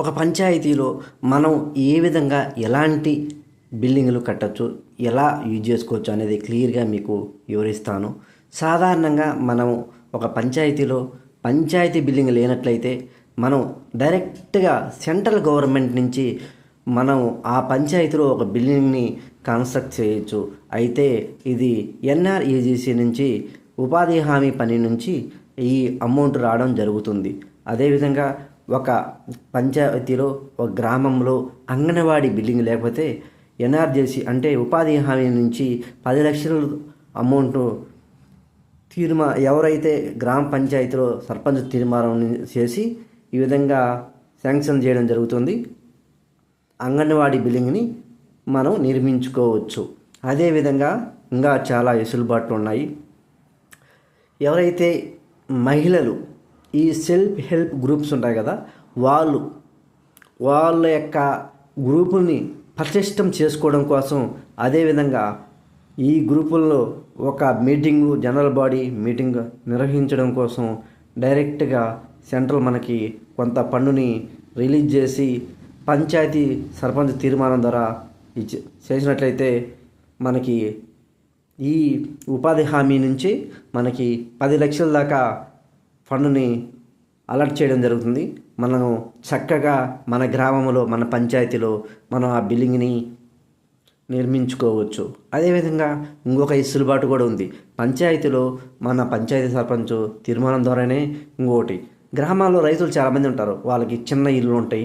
ఒక పంచాయతీలో మనం ఏ విధంగా ఎలాంటి బిల్డింగులు కట్టచ్చు, ఎలా యూజ్ చేసుకోవచ్చు అనేది క్లియర్గా మీకు వివరిస్తాను. సాధారణంగా మనం ఒక పంచాయతీలో పంచాయతీ బిల్డింగ్ లేనట్లయితే మనం డైరెక్ట్గా సెంట్రల్ గవర్నమెంట్ నుంచి మనం ఆ పంచాయతీలో ఒక బిల్డింగ్ని కన్స్ట్రక్ట్ చేయొచ్చు. అయితే ఇది ఎన్ఆర్ఈజీసీ నుంచి ఉపాధి హామీ పని నుంచి ఈ అమౌంట్ రావడం జరుగుతుంది. అదేవిధంగా ఒక పంచాయతీలో ఒక గ్రామంలో అంగన్వాడీ బిల్డింగ్ లేకపోతే ఎన్ఆర్జీసీ అంటే ఉపాధి హామీ నుంచి 10 లక్షల అమౌంట్ ఎవరైతే గ్రామ పంచాయతీలో సర్పంచ్ తీర్మానం చేసి ఈ విధంగా శాంక్షన్ చేయడం జరుగుతుంది. అంగన్వాడీ బిల్డింగ్ని మనం నిర్మించుకోవచ్చు. అదేవిధంగా ఇంకా చాలా వెసులుబాట్లు ఉన్నాయి. ఎవరైతే మహిళలు ఈ సెల్ఫ్ హెల్ప్ గ్రూప్స్ ఉంటాయి కదా, వాళ్ళ యొక్క గ్రూపుల్ని పటిష్టం చేసుకోవడం కోసం, అదేవిధంగా ఈ గ్రూపుల్లో ఒక మీటింగు, జనరల్ బాడీ మీటింగ్ నిర్వహించడం కోసం డైరెక్ట్గా సెంట్రల్ మనకి కొంత పన్నుని రిలీజ్ చేసి పంచాయతీ సర్పంచ్ తీర్మానం ద్వారా చేసినట్లయితే మనకి ఈ ఉపాధి హామీ నుంచి మనకి 10 లక్షల దాకా ఫండ్ని అలర్ట్ చేయడం జరుగుతుంది. మనం చక్కగా మన గ్రామంలో మన పంచాయతీలో మనం ఆ బిల్డింగ్ని నిర్మించుకోవచ్చు. అదేవిధంగా ఇంకొక వెసులుబాటు కూడా ఉంది. పంచాయతీలో మన పంచాయతీ సర్పంచ్ తీర్మానం ద్వారానే ఇంకొకటి, గ్రామాల్లో రైతులు చాలామంది ఉంటారు. వాళ్ళకి చిన్న ఇల్లు ఉంటాయి,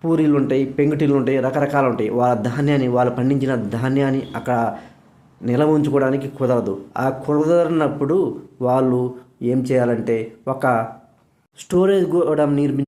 పూరీలు ఉంటాయి, పెంకుటిల్లు ఉంటాయి, రకరకాలు ఉంటాయి. వాళ్ళ ధాన్యాన్ని, వాళ్ళు పండించిన ధాన్యాన్ని అక్కడ నిల్వ ఉంచుకోవడానికి కుదరదు. ఆ కుదరనప్పుడు వాళ్ళు ఏం చేయాలంటే ఒక స్టోరేజ్ కూడా